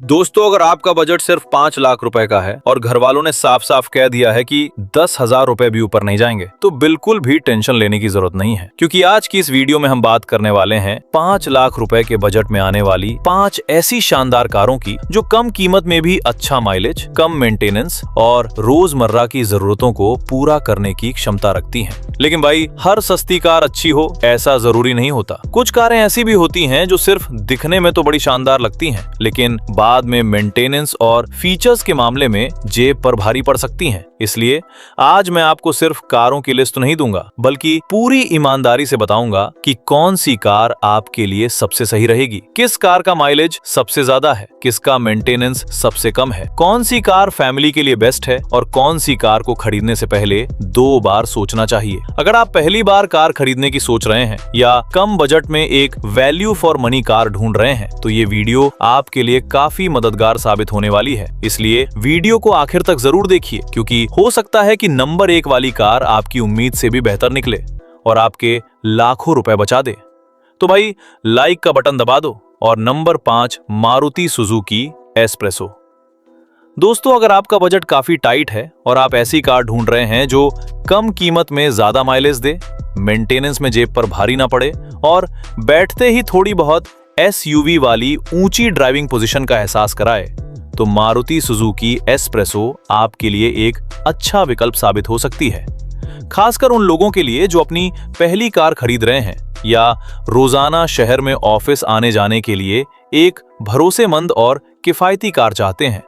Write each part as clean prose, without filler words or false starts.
दोस्तों, अगर आपका बजट सिर्फ 5 लाख रुपए का है और घर वालों ने साफ साफ कह दिया है कि 10,000 रुपए भी ऊपर नहीं जाएंगे, तो बिल्कुल भी टेंशन लेने की जरूरत नहीं है, क्योंकि आज की इस वीडियो में हम बात करने वाले हैं 5 लाख रुपए के बजट में आने वाली 5 ऐसी शानदार कारों की जो कम कीमत में भी अच्छा माइलेज, कम मेंटेनेंस और रोजमर्रा की जरूरतों को पूरा करने की क्षमता रखती हैं। लेकिन भाई, हर सस्ती कार अच्छी हो ऐसा जरूरी नहीं होता। कुछ कारें ऐसी भी होती हैं जो सिर्फ दिखने में तो बड़ी शानदार लगती हैं, लेकिन बाद में मेंटेनेंस और फीचर्स के मामले में जेब पर भारी पड़ सकती हैं। इसलिए आज मैं आपको सिर्फ कारों की लिस्ट नहीं दूंगा, बल्कि पूरी ईमानदारी से बताऊंगा कि कौन सी कार आपके लिए सबसे सही रहेगी, किस कार का माइलेज सबसे ज्यादा है, किसका मेंटेनेंस सबसे कम है, कौन सी कार फैमिली के लिए बेस्ट है और कौन सी कार को खरीदने से पहले 2 बार सोचना चाहिए। अगर आप पहली बार कार खरीदने की सोच रहे हैं या कम बजट में एक वैल्यू फॉर मनी कार ढूंढ रहे हैं, तो ये वीडियो आपके लिए काफी मददगार साबित होने वाली है। इसलिए वीडियो को आखिर तक जरूर देखिए, क्योंकि हो सकता है कि नंबर 1 वाली कार आपकी उम्मीद से भी बेहतर निकले और आपके लाखों रुपए बचा दे। तो भाई, लाइक का बटन दबा दो और नंबर 5 मारुति सुजुकी एस्प्रेसो। दोस्तों, अगर आपका बजट काफी टाइट है और आप ऐसी कार ढूंढ रहे हैं जो कम कीमत में ज्यादा माइलेज दे, मेंटेनेंस में जेब पर भारी ना पड़े और बैठते ही थोड़ी बहुत एसयूवी वाली ऊंची ड्राइविंग पोजीशन का एहसास कराए, तो मारुति सुजुकी एस्प्रेसो आपके लिए एक अच्छा विकल्प साबित हो सकती है। खासकर उन लोगों के लिए जो अपनी पहली कार खरीद रहे हैं या रोजाना शहर में ऑफिस आने जाने के लिए एक भरोसेमंद और किफायती कार चाहते हैं।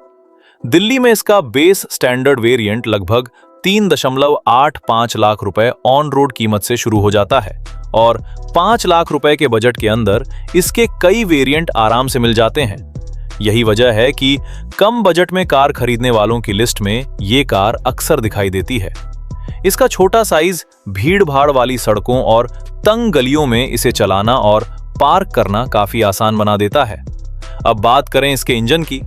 दिल्ली में इसका बेस स्टैंडर्ड वेरिएंट लगभग 3.85 लाख रुपए ऑन रोड कीमत से शुरू हो जाता है और 5 लाख रुपए के बजट के अंदर इसके कई वेरिएंट आराम से मिल जाते हैं। यही वजह है कि कम बजट में कार खरीदने वालों की लिस्ट में ये कार अक्सर दिखाई देती है। इसका छोटा साइज भीड़ भाड़ वाली सड़कों और तंग गलियों में इसे चलाना और पार्क करना काफी आसान बना देता है। अब बात करें इसके इंजन की,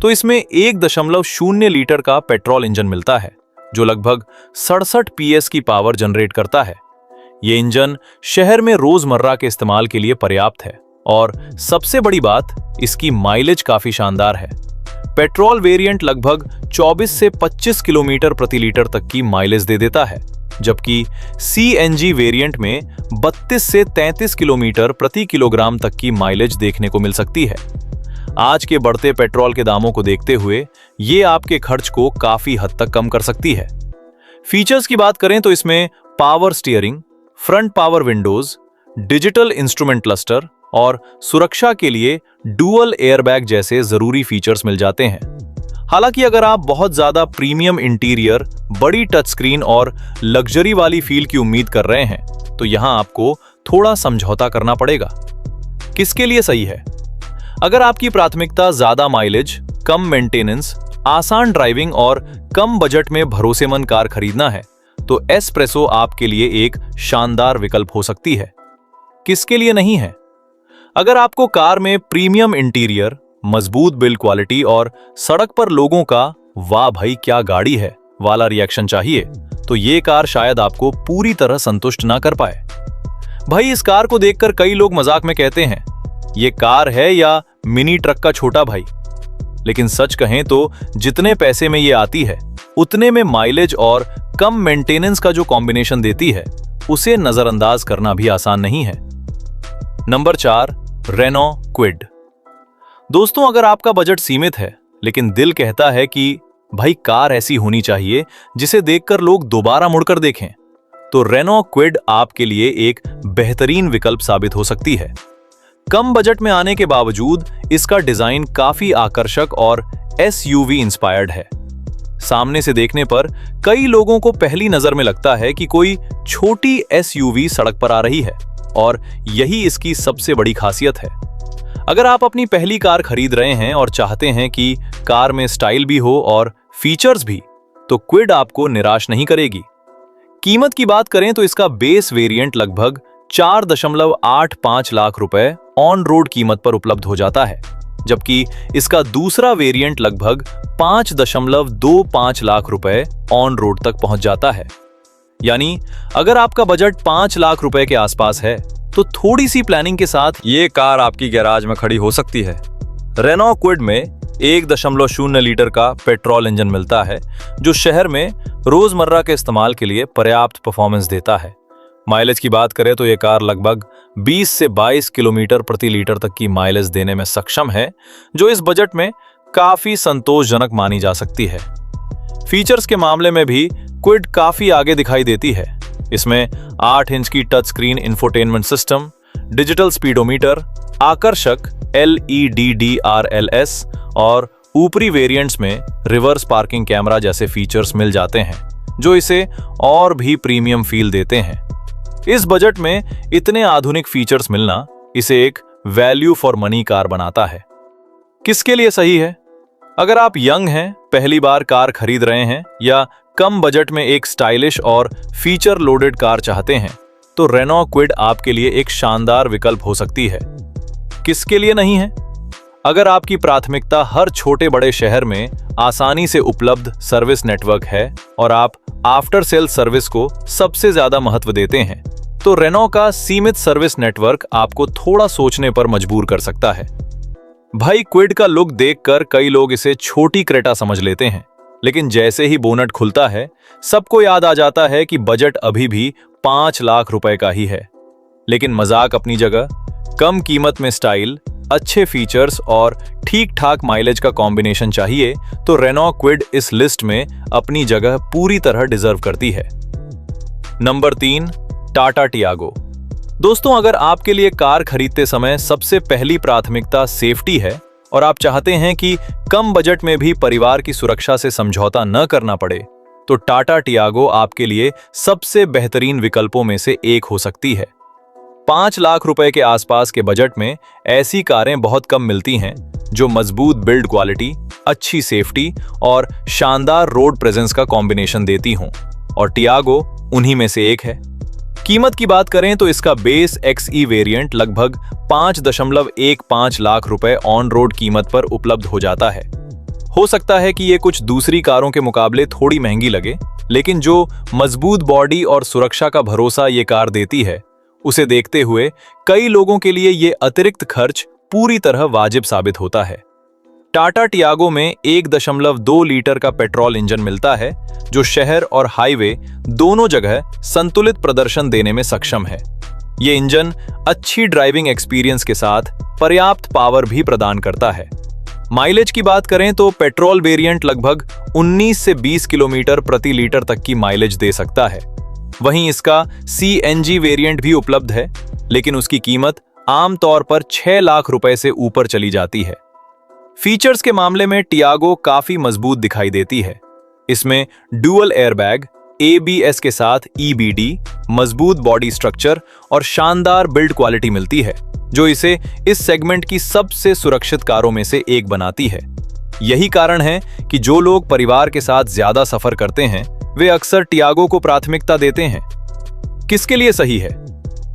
तो इसमें 1.0 लीटर का पेट्रोल इंजन मिलता है जो लगभग 67 PS की पावर जनरेट करता है। ये इंजन शहर में रोजमर्रा के इस्तेमाल के लिए पर्याप्त है और सबसे बड़ी बात, इसकी माइलेज काफी शानदार है। पेट्रोल वेरिएंट लगभग 24 से 25 किलोमीटर प्रति लीटर तक की माइलेज दे देता है, जबकि CNG वेरिएंट में 32 से 33 किलोमीटर प्रति किलोग्राम तक की माइलेज देखने को मिल सकती है। आज के बढ़ते पेट्रोल के दामों को देखते हुए ये आपके खर्च को काफी हद तक कम कर सकती है। फीचर्स की बात करें तो इसमें power steering, front power Windows, digital instrument cluster और सुरक्षा के लिए डुअल एयरबैग जैसे जरूरी फीचर्स मिल जाते हैं। हालांकि अगर आप बहुत ज्यादा प्रीमियम इंटीरियर, बड़ी टच स्क्रीन और लग्जरी वाली फील की उम्मीद कर रहे हैं, तो यहां आपको थोड़ा समझौता करना पड़ेगा। किसके लिए सही है? अगर आपकी प्राथमिकता ज्यादा माइलेज, कम मेंटेनेंस, आसान ड्राइविंग और कम बजट में भरोसेमंद कार खरीदना है, तो एस्प्रेसो आपके लिए एक शानदार विकल्प हो सकती है। किसके लिए नहीं है? अगर आपको कार में प्रीमियम इंटीरियर, मजबूत बिल्ड क्वालिटी और सड़क पर लोगों का वाह भाई क्या गाड़ी है वाला रिएक्शन चाहिए, तो ये कार शायद आपको पूरी तरह संतुष्ट ना कर पाए। भाई, इस कार को देखकर कई लोग मजाक में कहते हैं, ये कार है या मिनी ट्रक का छोटा भाई। लेकिन सच कहें तो जितने पैसे में ये आती है, उतने में माइलेज और कम मेंटेनेंस का जो कॉम्बिनेशन देती है, उसे नजरअंदाज करना भी आसान नहीं है। Number 4, Renault Kwid. दोस्तों, अगर आपका बजट सीमित है लेकिन दिल कहता है कि भाई कार ऐसी होनी चाहिए जिसे देखकर लोग दोबारा मुड़कर देखें, तो रेनो क्विड आपके लिए एक बेहतरीन विकल्प साबित हो सकती है। कम बजट में आने के बावजूद इसका डिजाइन काफी आकर्षक और SUV इंस्पायर्ड है। सामने से देखने पर कई लोगों को पहली नजर में लगता है कि कोई छोटी SUV सड़क पर आ रही है, और यही इसकी सबसे बड़ी खासियत है। अगर आप अपनी पहली कार खरीद रहे हैं और चाहते हैं कि कार में स्टाइल भी हो और फीचर्स भी, तो क्विड आपको निराश नहीं करेगी। कीमत की बात करें तो इसका बेस वेरिएंट लगभग 4.85 लाख रुपए ऑन रोड कीमत पर उपलब्ध हो जाता है, जबकि इसका दूसरा वेरिएंट लगभग 5.25 लाख रुपए ऑन रोड तक पहुंच जाता है। यानी अगर आपका बजट 5 लाख रुपए के आसपास है, तो थोड़ी सी प्लानिंग के साथ ये कार आपकी गैराज में खड़ी हो सकती है। रेनो क्विड में 1.0 लीटर का पेट्रोल इंजन मिलता है जो शहर में रोजमर्रा के इस्तेमाल के लिए पर्याप्त परफॉर्मेंस देता है। माइलेज की बात करें तो ये कार लगभग 20 से 22 किलोमीटर प्रति लीटर तक की माइलेज देने में सक्षम है, जो इस बजट में काफी संतोषजनक मानी जा सकती है। फीचर्स के मामले में भी क्विड काफी आगे दिखाई देती है। इसमें 8 इंच की touch screen infotainment system, digital speedometer, आकर्षक LED DRLS और ऊपरी वेरिएंट्स में रिवर्स पार्किंग कैमरा जैसे फीचर्स मिल जाते हैं, जो इसे और भी प्रीमियम फील देते हैं। इस बजट में इतने आधुनिक फीचर्स मिलना इसे एक वैल्यू फॉर मनी कार बनाता है। किसके लिए सही है? अगर आप यंग हैं, पहली बार कार खरीद रहे हैं या कम बजट में एक स्टाइलिश और फीचर लोडेड कार चाहते हैं, तो रेनॉ क्विड आपके लिए एक शानदार विकल्प हो सकती है। किसके लिए नहीं है? अगर आपकी प्राथमिकता हर छोटे बड़े शहर में आसानी से उपलब्ध सर्विस नेटवर्क है और आप आफ्टर सेल सर्विस को सबसे ज्यादा महत्व देते हैं, तो रेनॉ का सीमित सर्विस नेटवर्क आपको थोड़ा सोचने पर मजबूर कर सकता है। भाई, क्विड का लुक देखकर कई लोग इसे छोटी क्रेटा समझ लेते हैं, लेकिन जैसे ही बोनट खुलता है सबको याद आ जाता है कि बजट अभी भी 5 लाख रुपए का ही है। लेकिन मजाक अपनी जगह, कम कीमत में स्टाइल, अच्छे फीचर्स और ठीक ठाक माइलेज का कॉम्बिनेशन चाहिए तो रेनॉ क्विड इस लिस्ट में अपनी जगह पूरी तरह डिजर्व करती है। Number 3, Tata Tiago. दोस्तों, अगर आपके लिए कार खरीदते समय सबसे पहली प्राथमिकता सेफ्टी है और आप चाहते हैं कि कम बजट में भी परिवार की सुरक्षा से समझौता न करना पड़े, तो टाटा टियागो आपके लिए सबसे बेहतरीन विकल्पों में से एक हो सकती है। 5 लाख रुपए के आसपास के बजट में ऐसी कारें बहुत कम मिलती हैं जो मजबूत बिल्ड क्वालिटी, अच्छी सेफ्टी और शानदार रोड प्रेजेंस का कॉम्बिनेशन देती हों, और टियागो उन्हीं में से एक है। कीमत की बात करें तो इसका बेस XE वेरिएंट लगभग 5.15 लाख रुपए ऑन रोड कीमत पर उपलब्ध हो जाता है। हो सकता है कि ये कुछ दूसरी कारों के मुकाबले थोड़ी महंगी लगे, लेकिन जो मजबूत बॉडी और सुरक्षा का भरोसा ये कार देती है, उसे देखते हुए कई लोगों के लिए ये अतिरिक्त खर्च पूरी तरह वाजिब साबित होता है। टाटा टियागो में 1.2 लीटर का पेट्रोल इंजन मिलता है जो शहर और हाईवे दोनों जगह संतुलित प्रदर्शन देने में सक्षम है। ये इंजन अच्छी ड्राइविंग एक्सपीरियंस के साथ पर्याप्त पावर भी प्रदान करता है। माइलेज की बात करें तो पेट्रोल वेरिएंट लगभग 19 से 20 किलोमीटर प्रति लीटर तक की माइलेज दे सकता है। वहीं इसका CNG वेरिएंट भी उपलब्ध है, लेकिन उसकी कीमत आमतौर पर 6 लाख रुपए से ऊपर चली जाती है। फीचर्स के मामले में टियागो काफी मजबूत दिखाई देती है। इसमें डुअल एयरबैग, ABS के साथ EBD, मजबूत बॉडी स्ट्रक्चर और शानदार बिल्ड क्वालिटी मिलती है, जो इसे इस सेगमेंट की सबसे सुरक्षित कारों में से एक बनाती है। यही कारण है कि जो लोग परिवार के साथ ज्यादा सफर करते हैं, वे अक्सर टियागो को प्राथमिकता देते हैं। किसके लिए सही है?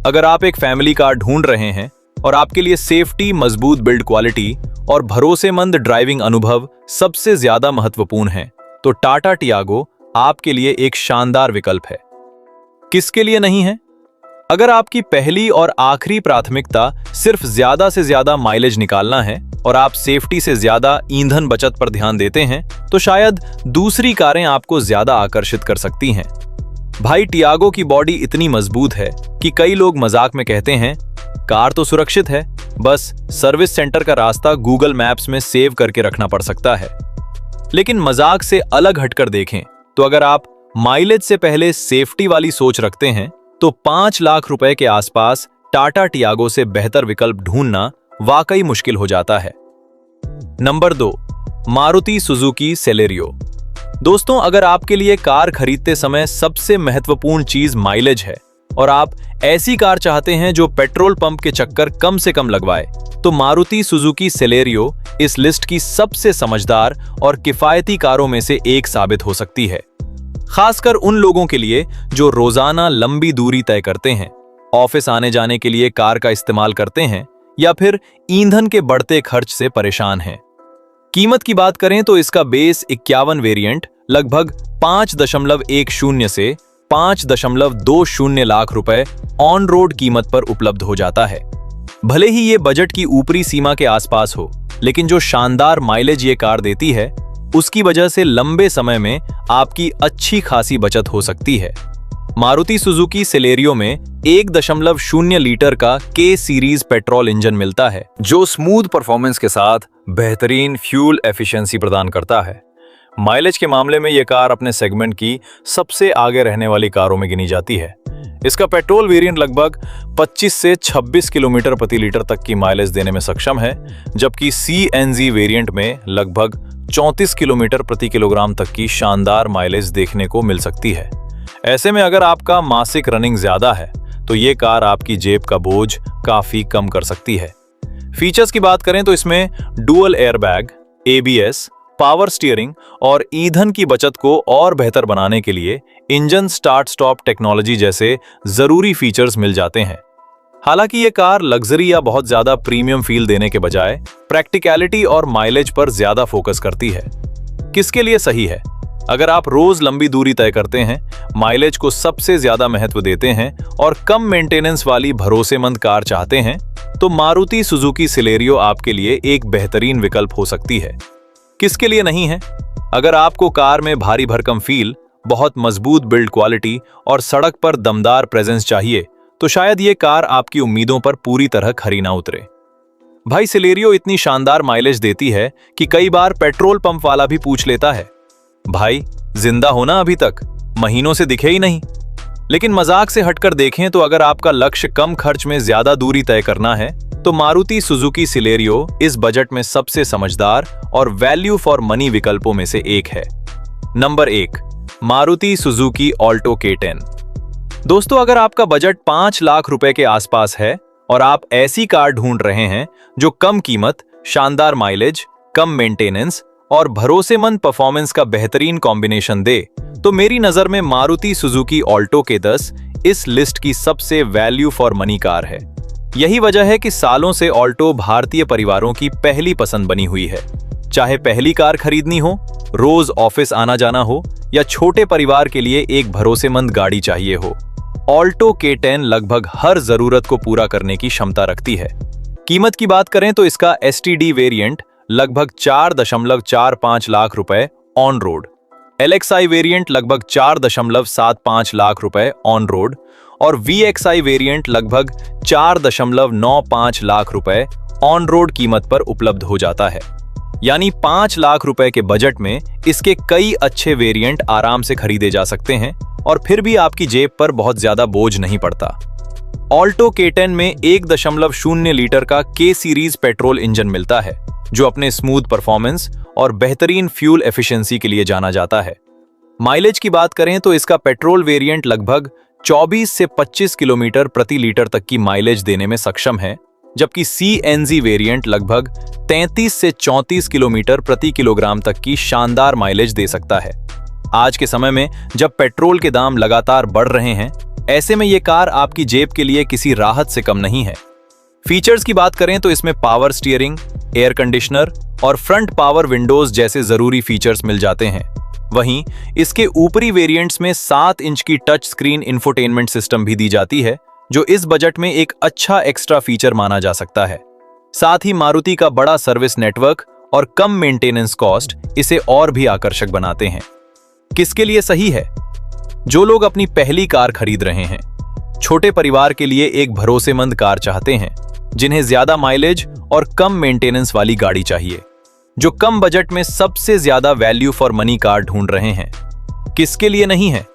अगर आप एक फैमिली कार ढूंढ रहे हैं और आपके लिए सेफ्टी, मजबूत बिल्ड क्वालिटी और भरोसेमंद ड्राइविंग अनुभव सबसे ज्यादा महत्वपूर्ण है, तो टाटा टियागो आपके लिए एक शानदार विकल्प है। किसके लिए नहीं है? अगर आपकी पहली और आखिरी प्राथमिकता सिर्फ ज्यादा से ज्यादा माइलेज निकालना है और आप सेफ्टी से ज्यादा ईंधन बचत पर ध्यान देते हैं, तो शायद दूसरी कारें आपको ज्यादा आकर्षित कर सकती हैं। भाई, टियागो की बॉडी इतनी मजबूत है कि कई लोग मजाक में कहते हैं, कार तो सुरक्षित है, बस सर्विस सेंटर का रास्ता गूगल मैप्स में सेव करके रखना पड़ सकता है। लेकिन मजाक से अलग हटकर देखें तो अगर आप माइलेज से पहले सेफ्टी वाली सोच रखते हैं, तो 5 लाख रुपए के आसपास टाटा टियागो से बेहतर विकल्प ढूंढना वाकई मुश्किल हो जाता है। Number 2, Maruti Suzuki Celerio. दोस्तों, अगर आपके लिए कार खरीदते समय सबसे महत्वपूर्ण चीज माइलेज है और आप ऐसी कार चाहते हैं जो पेट्रोल पंप के चक्कर कम से कम लगवाए, तो मारुति सुजुकी सेलेरियो इस लिस्ट की सबसे समझदार और किफायती कारों में से एक साबित हो सकती है। खासकर उन लोगों के लिए जो रोजाना लंबी दूरी तय करते हैं, ऑफिस आने जाने के लिए कार का इस्तेमाल करते हैं या फिर ईंधन के बढ़ते खर्च से परेशान हैं। कीमत की बात करें तो इसका बेस 51 वेरिएंट लगभग 5.10 से 5.20 लाख रुपए ऑन रोड कीमत पर उपलब्ध हो जाता है। भले ही ये बजट की ऊपरी सीमा के आसपास हो, लेकिन जो शानदार माइलेज ये कार देती है उसकी वजह से लंबे समय में आपकी अच्छी खासी बचत हो सकती है। मारुति सुजुकी सेलेरियो में 1.0 लीटर का के सीरीज पेट्रोल इंजन मिलता है जो स्मूथ परफॉर्मेंस के साथ बेहतरीन फ्यूल एफिशिएंसी प्रदान करता है। माइलेज के मामले में यह कार अपने सेगमेंट की सबसे आगे रहने वाली कारों में गिनी जाती है। इसका पेट्रोल वेरिएंट लगभग 25 से 26 किलोमीटर प्रति लीटर तक की माइलेज देने में सक्षम है, जबकि सीएनजी वेरिएंट में लगभग 34 किलोमीटर प्रति किलोग्राम तक की शानदार माइलेज देखने को मिल सकती है। ऐसे में अगर आपका मासिक रनिंग ज्यादा है तो ये कार आपकी जेब का बोझ काफी कम कर सकती है। फीचर्स की बात करें तो इसमें dual airbag, ABS, power steering और ईंधन की बचत को और बेहतर बनाने के लिए इंजन स्टार्ट स्टॉप टेक्नोलॉजी जैसे जरूरी फीचर्स मिल जाते हैं। हालांकि ये कार लग्जरी या बहुत ज्यादा प्रीमियम फील देने के बजाय प्रैक्टिकलिटी और माइलेज पर ज्यादा फोकस करती है। किसके लिए सही है? अगर आप रोज लंबी दूरी तय करते हैं, माइलेज को सबसे ज्यादा महत्व देते हैं और कम मेंटेनेंस वाली भरोसेमंद कार चाहते हैं, तो मारुति सुजुकी सेलेरियो आपके लिए एक बेहतरीन विकल्प हो सकती है। किसके लिए नहीं है? अगर आपको कार में भारी भरकम फील, बहुत मजबूत बिल्ड क्वालिटी और सड़क पर दमदार प्रेजेंस चाहिए, तो शायद ये कार आपकी उम्मीदों पर पूरी तरह खरी ना उतरे। भाई, सेलेरियो इतनी शानदार माइलेज देती है कि कई बार पेट्रोल पंप वाला भी पूछ लेता है, भाई जिंदा हो ना अभी तक, महीनों से दिखे ही नहीं। लेकिन मजाक से हटकर देखें तो अगर आपका लक्ष्य कम खर्च में ज्यादा दूरी तय करना है तो मारुति सुजुकी सेलेरियो इस बजट में सबसे समझदार और वैल्यू फॉर मनी विकल्पों में से एक है। Number 1, Maruti Suzuki Alto K10। दोस्तों, अगर आपका बजट 5 लाख रुपए के आसपास है और आप ऐसी कार ढूंढ रहे हैं जो कम कीमत, शानदार माइलेज, कम मेंटेनेंस और भरोसेमंद परफॉर्मेंस का बेहतरीन कॉम्बिनेशन दे, तो मेरी नजर में मारुति सुजुकी ऑल्टो K10 इस लिस्ट की सबसे वैल्यू फॉर मनी कार है। यही वजह है कि सालों से ऑल्टो भारतीय परिवारों की पहली पसंद बनी हुई है। चाहे पहली कार खरीदनी हो, रोज ऑफिस आना जाना हो या छोटे परिवार के लिए एक भरोसेमंद गाड़ी चाहिए हो, ऑल्टो K10 लगभग हर जरूरत को पूरा करने की क्षमता रखती है। कीमत की बात करें तो इसका STD वेरिएंट लगभग 4.45 लाख रुपए ऑन रोड, LXI वेरिएंट लगभग 4.75 लाख रुपए ऑन रोड और VXI वेरिएंट लगभग 4.95 लाख रुपए ऑन रोड कीमत पर उपलब्ध हो जाता है। यानी 5 लाख रुपए के बजट में इसके कई अच्छे वेरिएंट आराम से खरीदे जा सकते हैं और फिर भी आपकी जेब पर बहुत ज्यादा बोझ नहीं पड़ता। ऑल्टो K10 में 1.0 लीटर का के सीरीज पेट्रोल इंजन मिलता है जो अपने स्मूथ परफॉर्मेंस और बेहतरीन फ्यूल एफिशिएंसी के लिए जाना जाता है। माइलेज की बात करें तो इसका पेट्रोल वेरिएंट लगभग 24 से 25 किलोमीटर प्रति लीटर तक की माइलेज देने में सक्षम है, जबकि CNG वेरिएंट लगभग 33 से 34 किलोमीटर प्रति किलोग्राम तक की शानदार माइलेज दे सकता है। आज के समय में जब पेट्रोल के दाम लगातार बढ़ रहे हैं, ऐसे में ये कार आपकी जेब के लिए किसी राहत से कम नहीं है। फीचर्स की बात करें तो इसमें पावर स्टीयरिंग, एयर कंडीशनर और फ्रंट पावर विंडोज जैसे जरूरी फीचर्स मिल जाते हैं। वहीं इसके ऊपरी वेरिएंट्स में 7 इंच की टच स्क्रीन इंफोटेनमेंट सिस्टम भी दी जाती है, जो इस बजट में एक अच्छा एक्स्ट्रा फीचर माना जा सकता है। साथ ही मारुति का बड़ा सर्विस नेटवर्क और कम मेंटेनेंस कॉस्ट इसे और भी आकर्षक बनाते हैं। किसके लिए सही है? जो लोग अपनी पहली कार खरीद रहे हैं, छोटे परिवार के लिए एक भरोसेमंद कार चाहते हैं, जिन्हें ज्यादा माइलेज और कम मेंटेनेंस वाली गाड़ी चाहिए, जो कम बजट में सबसे ज्यादा वैल्यू फॉर मनी कार ढूंढ रहे हैं। किसके लिए नहीं है?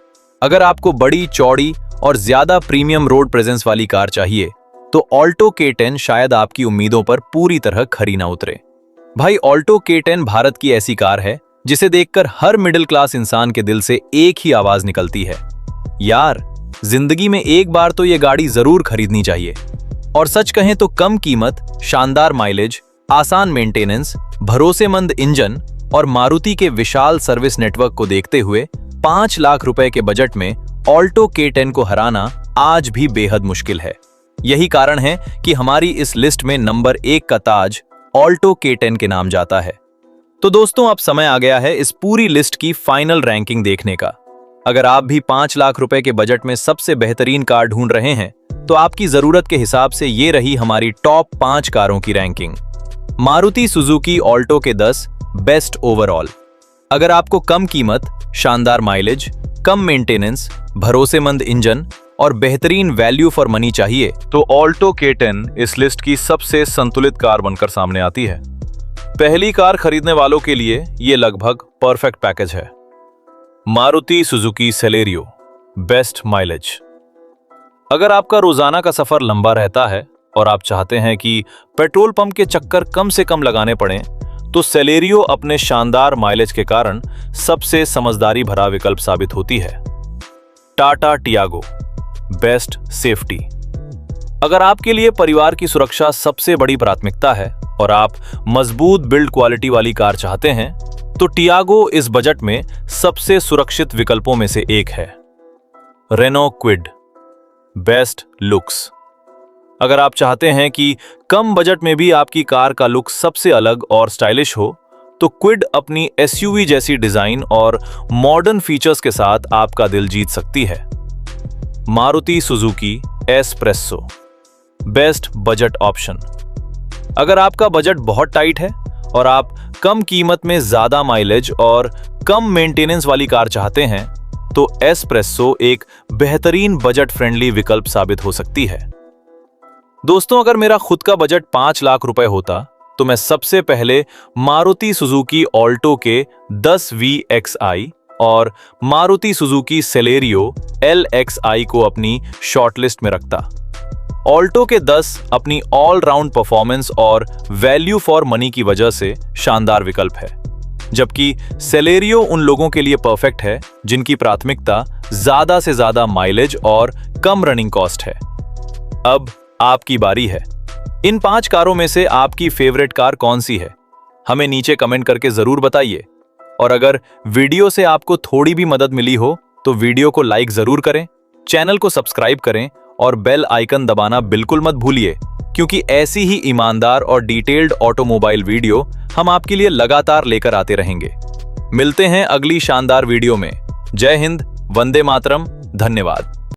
अगर आपको बड़ी, चौड़ी और ज्यादा प्रीमियम रोड प्रेजेंस वाली कार चाहिए, तो ऑल्टो K10 शायद आपकी उम्मीदों पर पूरी तरह खरी ना उतरे। भाई, ऑल्टो K10 भारत की ऐसी कार है जिसे देखकर हर मिडिल क्लास इंसान के दिल से एक ही आवाज निकलती है, यार जिंदगी में एक बार तो ये गाड़ी जरूर खरीदनी चाहिए। और सच कहें तो कम कीमत, शानदार माइलेज, आसान मेंटेनेंस, भरोसेमंद इंजन और मारुति के विशाल सर्विस नेटवर्क को देखते हुए 5 लाख रुपए के बजट में ऑल्टो K10 को हराना आज भी बेहद मुश्किल है। यही कारण है कि हमारी इस लिस्ट में नंबर 1 का ताज ऑल्टो K10 के नाम जाता है। तो दोस्तों, अब समय आ गया है इस पूरी लिस्ट की फाइनल रैंकिंग देखने का। अगर आप भी 5 लाख रुपए के बजट में सबसे बेहतरीन कार ढूंढ रहे हैं, तो आपकी जरूरत के हिसाब से ये रही हमारी टॉप 5 कारों की रैंकिंग। मारुति सुजुकी ऑल्टो के 10 बेस्ट ओवरऑल। अगर आपको कम कीमत, शानदार माइलेज, कम मेंटेनेंस, भरोसेमंद इंजन और बेहतरीन वैल्यू फॉर मनी चाहिए तो ऑल्टो K10 इस लिस्ट की सबसे संतुलित कार बनकर सामने आती है। पहली कार खरीदने वालों के लिए ये लगभग परफेक्ट पैकेज है। Maruti Suzuki Celerio, best mileage. अगर आपका रोजाना का सफर लंबा रहता है और आप चाहते हैं कि पेट्रोल पंप के चक्कर कम से कम लगाने पड़े, तो सेलेरियो अपने शानदार माइलेज के कारण सबसे समझदारी भरा विकल्प साबित होती है। Tata Tiago, best safety. अगर आपके लिए परिवार की सुरक्षा सबसे बड़ी प्राथमिकता है और आप मजबूत बिल्ड क्वालिटी वाली कार चाहते हैं, तो टियागो इस बजट में सबसे सुरक्षित विकल्पों में से एक है। Renault Kwid, best looks. अगर आप चाहते हैं कि कम बजट में भी आपकी कार का लुक सबसे अलग और स्टाइलिश हो, तो क्विड अपनी एसयूवी जैसी डिजाइन और मॉडर्न फीचर्स के साथ आपका दिल जीत सकती है। Maruti Suzuki espresso, best budget option. अगर आपका बजट बहुत टाइट है और आप कम कीमत में ज्यादा माइलेज और कम मेंटेनेंस वाली कार चाहते हैं, तो एस्प्रेसो एक बेहतरीन बजट फ्रेंडली विकल्प साबित हो सकती है। दोस्तों, अगर मेरा खुद का बजट 5 लाख रुपए होता तो मैं सबसे पहले मारुति सुजुकी ऑल्टो के 10 VXI और मारुति सुजुकी सेलेरियो LXI को अपनी शॉर्टलिस्ट में रखता। ऑल्टो के 10 अपनी ऑल राउंड परफॉर्मेंस और वैल्यू फॉर मनी की वजह से शानदार विकल्प है, जबकि सेलेरियो उन लोगों के लिए परफेक्ट है जिनकी प्राथमिकता ज्यादा से ज्यादा माइलेज और कम रनिंग कॉस्ट है। अब आपकी बारी है। इन 5 कारों में से आपकी फेवरेट कार कौन सी है? हमें नीचे कमेंट करके जरूर बताइए। और अगर वीडियो से आपको थोड़ी भी मदद मिली हो तो वीडियो को लाइक जरूर करें, चैनल को सब्सक्राइब करें और बेल आइकन दबाना बिल्कुल मत भूलिए, क्योंकि ऐसी ही ईमानदार और डिटेल्ड ऑटोमोबाइल वीडियो हम आपके लिए लगातार लेकर आते रहेंगे। मिलते हैं अगली शानदार वीडियो में। जय हिंद, वंदे मातरम, धन्यवाद।